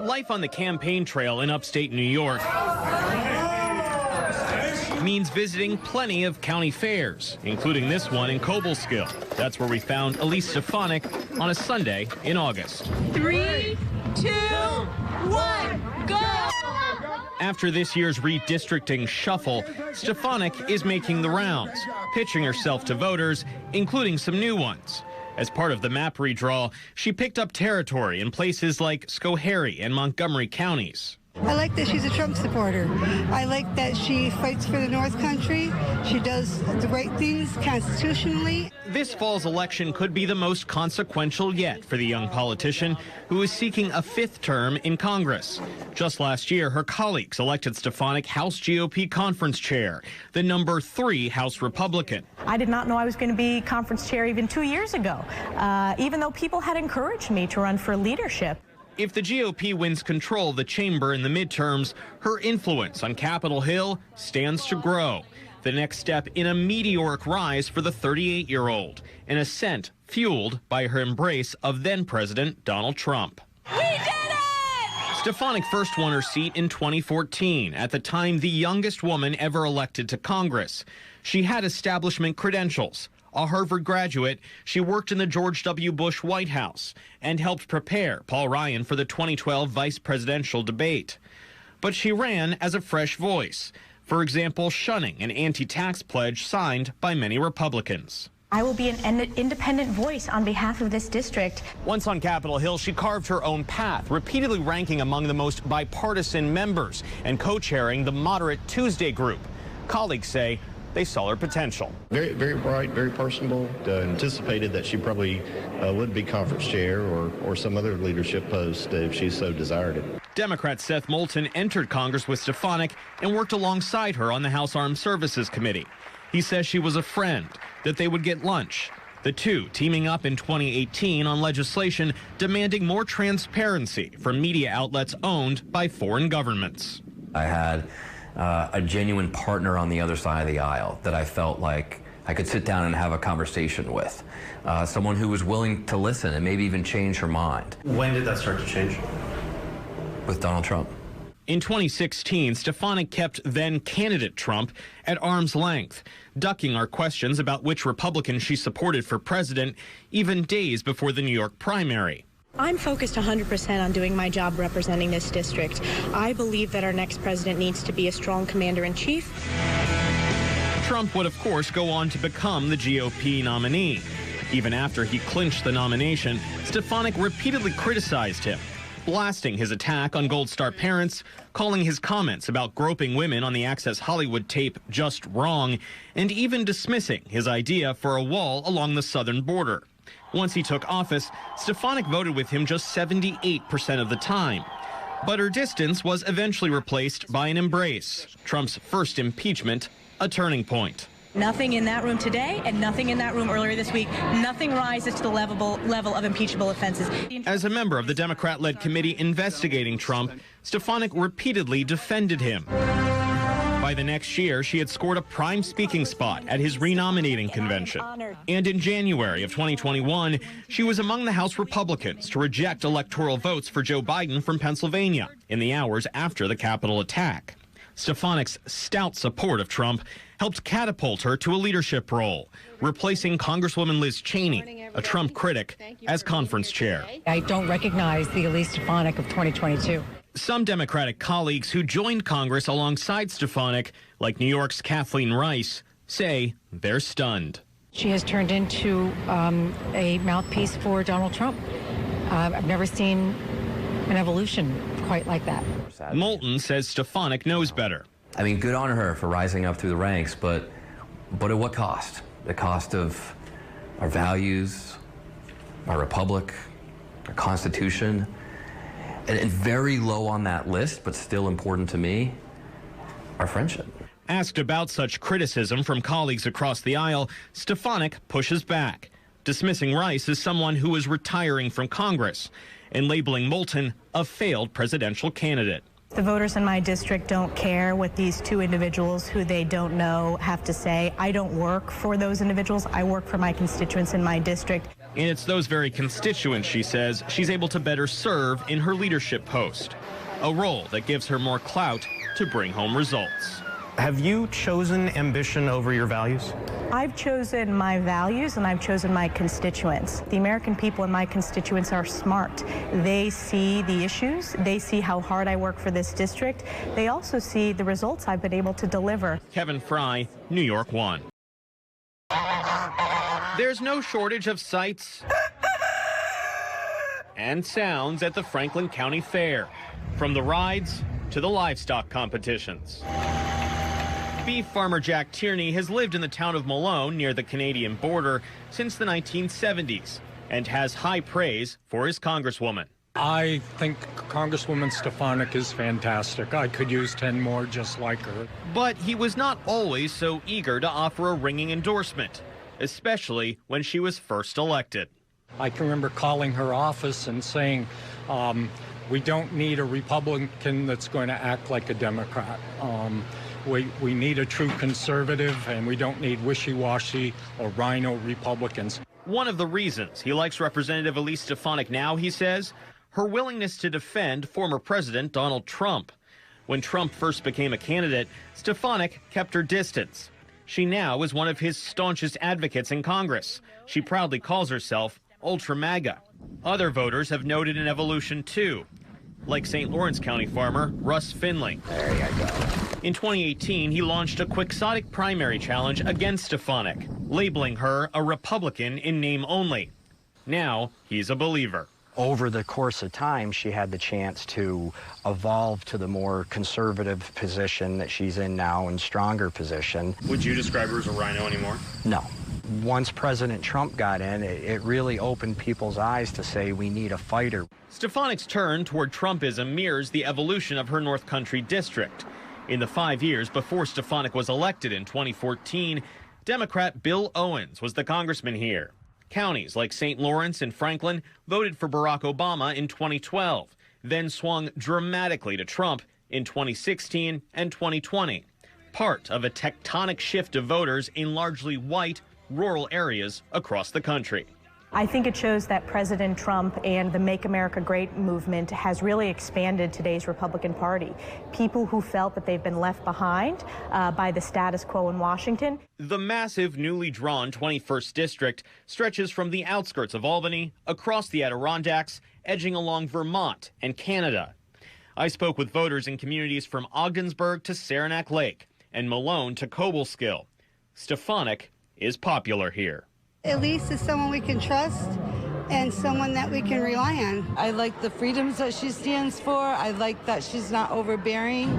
Life on the campaign trail in upstate New York means visiting plenty of county fairs, including this one in Cobleskill. That's where we found Elise Stefanik on a Sunday in August. 3, 2, 1, go! After this year's redistricting shuffle, Stefanik is making the rounds, pitching herself to voters, including some new ones. As part of the map redraw, she picked up territory in places like Schoharie and Montgomery counties. I like that she's a Trump supporter. I like that she fights for the North Country. She does the right things constitutionally. This fall's election could be the most consequential yet for the young politician who is seeking a 5th term in Congress. Just last year, her colleagues elected Stefanik House GOP conference chair, the number 3 House Republican. I did not know I was going to be conference chair even 2 years ago, even though people had encouraged me to run for leadership. If the GOP wins control of the chamber in the midterms, her influence on Capitol Hill stands to grow. The next step in a meteoric rise for the 38-year-old, an ascent fueled by her embrace of then-President Donald Trump. We did it! Stefanik first won her seat in 2014, at the time the youngest woman ever elected to Congress. She had establishment credentials. A Harvard graduate, she worked in the George W. Bush White House and helped prepare Paul Ryan for the 2012 vice presidential debate. But she ran as a fresh voice, for example, shunning an anti-tax pledge signed by many Republicans. I will be an independent voice on behalf of this district. Once on Capitol Hill, she carved her own path, repeatedly ranking among the most bipartisan members and co-chairing the moderate Tuesday group. Colleagues say they saw her potential. Very, very bright, very personable. Anticipated that she probably would be conference chair or some other leadership post if she so desired it. Democrat Seth Moulton entered Congress with Stefanik and worked alongside her on the House Armed Services Committee. He says she was a friend, that they would get lunch. The two teaming up in 2018 on legislation demanding more transparency from media outlets owned by foreign governments. I had a genuine partner on the other side of the aisle that I felt like I could sit down and have a conversation with. Someone who was willing to listen and maybe even change her mind. When did that start to change? With Donald Trump. In 2016, Stefanik kept then-candidate Trump at arm's length, ducking our questions about which Republican she supported for president, even days before the New York primary. I'm focused 100% on doing my job representing this district. I believe that our next president needs to be a strong commander-in-chief. Trump would, of course, go on to become the GOP nominee. Even after he clinched the nomination, Stefanik repeatedly criticized him, blasting his attack on Gold Star parents, calling his comments about groping women on the Access Hollywood tape just wrong, and even dismissing his idea for a wall along the southern border. Once he took office, Stefanik voted with him just 78% of the time. But her distance was eventually replaced by an embrace. Trump's first impeachment, a turning point. Nothing in that room today and nothing in that room earlier this week. Nothing rises to the level of impeachable offenses. As a member of the Democrat-led committee investigating Trump, Stefanik repeatedly defended him. By the next year, she had scored a prime speaking spot at his renominating convention. And in January of 2021, she was among the House Republicans to reject electoral votes for Joe Biden from Pennsylvania in the hours after the Capitol attack. Stefanik's stout support of Trump helped catapult her to a leadership role, replacing Congresswoman Liz Cheney, a Trump critic, as conference chair. I don't recognize the Elise Stefanik of 2022. Some Democratic colleagues who joined Congress alongside Stefanik, like New York's Kathleen Rice, say they're stunned. She has turned into a mouthpiece for Donald Trump. I've never seen an evolution quite like that. Moulton says Stefanik knows better. I mean, good on her for rising up through the ranks, but at what cost? The cost of our values, our republic, our Constitution, and very low on that list, but still important to me, our friendship. Asked about such criticism from colleagues across the aisle, Stefanik pushes back, dismissing Rice as someone who is retiring from Congress and labeling Moulton a failed presidential candidate. The voters in my district don't care what these two individuals who they don't know have to say. I don't work for those individuals. I work for my constituents in my district. And it's those very constituents, she says, she's able to better serve in her leadership post, a role that gives her more clout to bring home results. Have you chosen ambition over your values? I've chosen my values and I've chosen my constituents. The American people and my constituents are smart. They see the issues. They see how hard I work for this district. They also see the results I've been able to deliver. Kevin Fry, New York 1. There's no shortage of sights and sounds at the Franklin County Fair, from the rides to the livestock competitions. Beef farmer Jack Tierney has lived in the town of Malone near the Canadian border since the 1970s and has high praise for his congresswoman. I think Congresswoman Stefanik is fantastic. I could use 10 more just like her. But he was not always so eager to offer a ringing endorsement, especially when she was first elected. I can remember calling her office and saying, we don't need a Republican that's going to act like a Democrat. We need a true conservative, and we don't need wishy-washy or rhino Republicans. One of the reasons he likes Representative Elise Stefanik now, he says, her willingness to defend former President Donald Trump. When Trump first became a candidate, Stefanik kept her distance. She now is one of his staunchest advocates in Congress. She proudly calls herself Ultra MAGA. Other voters have noted an evolution, too, like St. Lawrence County farmer Russ Finley. There you go. In 2018, he launched a quixotic primary challenge against Stefanik, labeling her a Republican in name only. Now, he's a believer. Over the course of time, she had the chance to evolve to the more conservative position that she's in now and stronger position. Would you describe her as a rhino anymore? No. Once President Trump got in, it really opened people's eyes to say we need a fighter. Stefanik's turn toward Trumpism mirrors the evolution of her North Country district. In the 5 years before Stefanik was elected in 2014, Democrat Bill Owens was the congressman here. Counties like St. Lawrence and Franklin voted for Barack Obama in 2012, then swung dramatically to Trump in 2016 and 2020, part of a tectonic shift of voters in largely white, rural areas across the country. I think it shows that President Trump and the Make America Great movement has really expanded today's Republican Party. People who felt that they've been left behind by the status quo in Washington. The massive, newly drawn 21st District stretches from the outskirts of Albany, across the Adirondacks, edging along Vermont and Canada. I spoke with voters in communities from Ogdensburg to Saranac Lake and Malone to Cobleskill. Stefanik is popular here. Elise is someone we can trust and someone that we can rely on. I like the freedoms that she stands for. I like that she's not overbearing.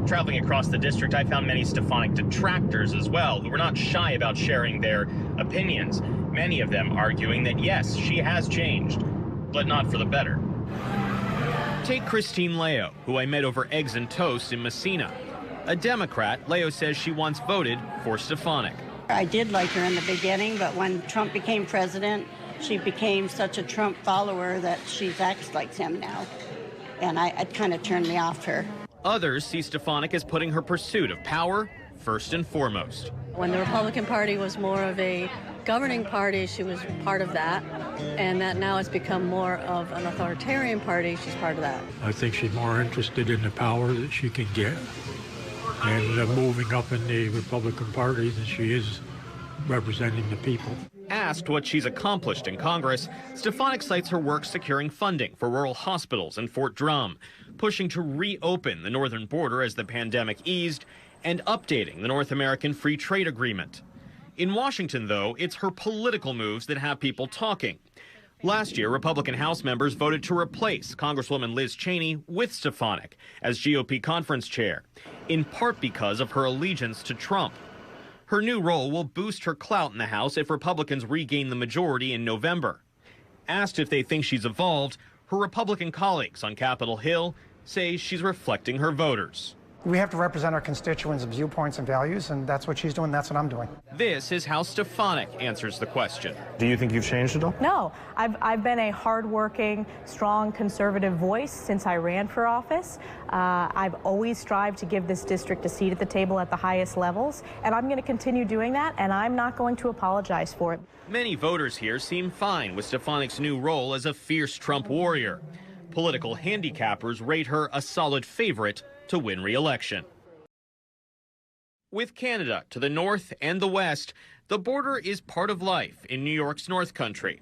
Traveling across the district, I found many Stefanik detractors as well, who were not shy about sharing their opinions. Many of them arguing that, yes, she has changed, but not for the better. Take Christine Leo, who I met over eggs and toast in Messina. A Democrat, Leo says she once voted for Stefanik. I did like her in the beginning, but when Trump became president, she became such a Trump follower that she acts like him now. And it kind of turned me off her. Others see Stefanik as putting her pursuit of power first and foremost. When the Republican Party was more of a governing party, she was part of that. And that now it's become more of an authoritarian party, she's part of that. I think she's more interested in the power that she can get and moving up in the Republican Party than she is representing the people. Asked what she's accomplished in Congress, Stefanik cites her work securing funding for rural hospitals in Fort Drum, pushing to reopen the northern border as the pandemic eased, and updating the North American Free Trade Agreement. In Washington, though, it's her political moves that have people talking. Last year, Republican House members voted to replace Congresswoman Liz Cheney with Stefanik as GOP conference chair, in part because of her allegiance to Trump. Her new role will boost her clout in the House if Republicans regain the majority in November. Asked if they think she's evolved, her Republican colleagues on Capitol Hill say she's reflecting her voters. We have to represent our constituents' viewpoints and values, and that's what she's doing, that's what I'm doing. This is how Stefanik answers the question. Do you think you've changed at all? No, I've been a hardworking, strong conservative voice since I ran for office. I've always strived to give this district a seat at the table at the highest levels, and I'm going to continue doing that, and I'm not going to apologize for it. Many voters here seem fine with Stefanik's new role as a fierce Trump warrior. Political handicappers rate her a solid favorite to win re-election. With Canada to the north and the west, the border is part of life in New York's North Country.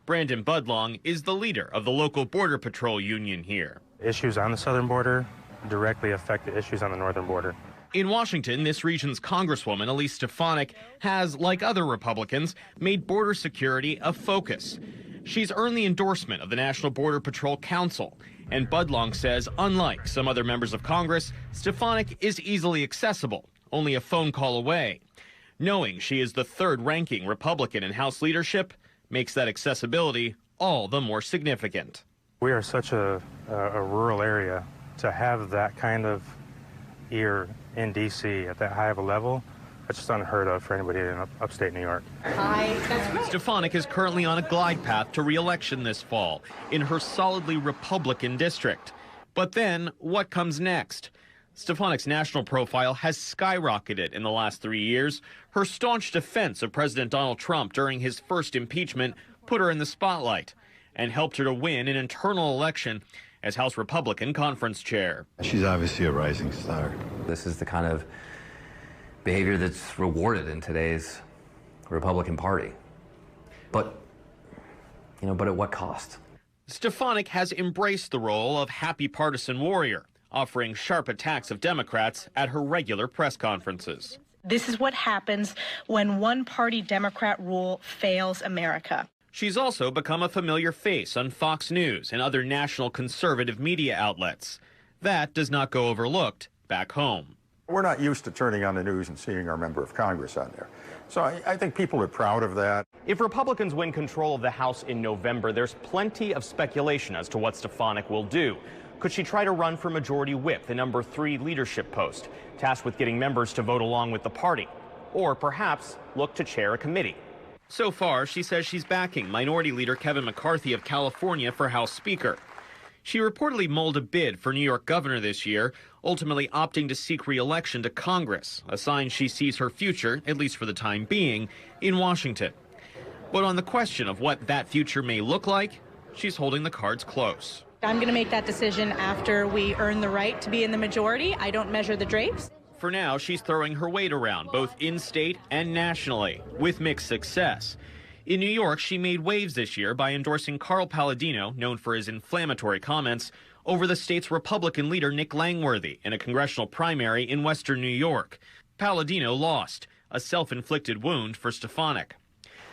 Brandon Budlong is the leader of the local Border Patrol union here. Issues on the southern border directly affect the issues on the northern border. In Washington, this region's Congresswoman, Elise Stefanik, has, like other Republicans, made border security a focus. She's earned the endorsement of the National Border Patrol Council, and Budlong says, unlike some other members of Congress, Stefanik is easily accessible, only a phone call away. Knowing she is the third-ranking Republican in House leadership makes that accessibility all the more significant. We are such a rural area. To have that kind of ear in D.C. at that high of a level, that's just unheard of for anybody in upstate New York. Hi, that's right. Stefanik is currently on a glide path to re-election this fall in her solidly Republican district. But then, what comes next? Stefanik's national profile has skyrocketed in the last 3 years. Her staunch defense of President Donald Trump during his first impeachment put her in the spotlight and helped her to win an internal election as House Republican Conference Chair. She's obviously a rising star. This is the kind of behavior that's rewarded in today's Republican Party. But at what cost? Stefanik has embraced the role of happy partisan warrior, offering sharp attacks of Democrats at her regular press conferences. This is what happens when one-party Democrat rule fails America. She's also become a familiar face on Fox News and other national conservative media outlets. That does not go overlooked back home. We're not used to turning on the news and seeing our member of Congress on there. So I think people are proud of that. If Republicans win control of the House in November, there's plenty of speculation as to what Stefanik will do. Could she try to run for Majority Whip, the number 3 leadership post, tasked with getting members to vote along with the party? Or perhaps look to chair a committee? So far, she says she's backing Minority Leader Kevin McCarthy of California for House Speaker. She reportedly mulled a bid for New York governor this year, ultimately opting to seek re-election to Congress, a sign she sees her future, at least for the time being, in Washington. But on the question of what that future may look like, she's holding the cards close. I'm going to make that decision after we earn the right to be in the majority. I don't measure the drapes. For now, she's throwing her weight around, both in-state and nationally, with mixed success. In New York, she made waves this year by endorsing Carl Palladino, known for his inflammatory comments, over the state's Republican leader Nick Langworthy in a congressional primary in western New York. Palladino lost, a self-inflicted wound for Stefanik.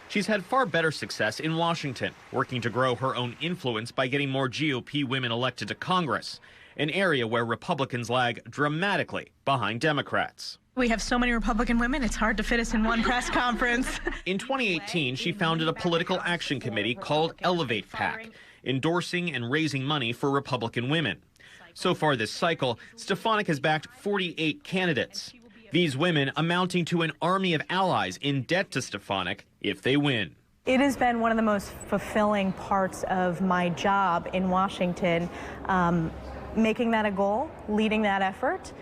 She's had far better success in Washington, working to grow her own influence by getting more GOP women elected to Congress, an area where Republicans lag dramatically behind Democrats. We have so many Republican women, it's hard to fit us in one press conference. In 2018, she founded a political action committee called Elevate PAC, endorsing and raising money for Republican women. So far this cycle, Stefanik has backed 48 candidates. These women amounting to an army of allies in debt to Stefanik if they win. It has been one of the most fulfilling parts of my job in Washington, making that a goal, leading that effort.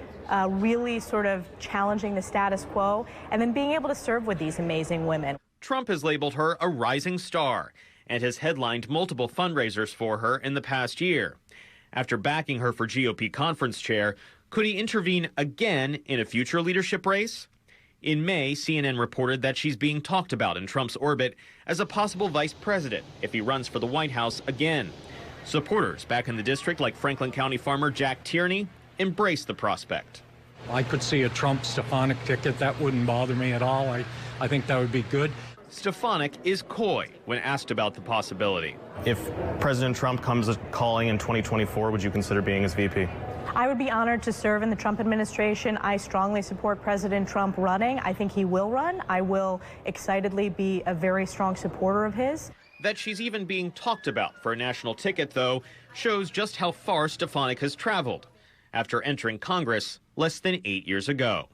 Really sort of challenging the status quo, and then being able to serve with these amazing women. Trump has labeled her a rising star and has headlined multiple fundraisers for her in the past year. After backing her for GOP conference chair, could he intervene again in a future leadership race? In May, CNN reported that she's being talked about in Trump's orbit as a possible vice president if he runs for the White House again. Supporters back in the district, like Franklin County farmer Jack Tierney, embrace the prospect. I could see a Trump-Stefanik ticket. That wouldn't bother me at all. I think that would be good. Stefanik is coy when asked about the possibility. If President Trump comes calling in 2024, would you consider being his VP? I would be honored to serve in the Trump administration. I strongly support President Trump running. I think he will run. I will excitedly be a very strong supporter of his. That she's even being talked about for a national ticket, though, shows just how far Stefanik has traveled. after entering Congress less than 8 years ago.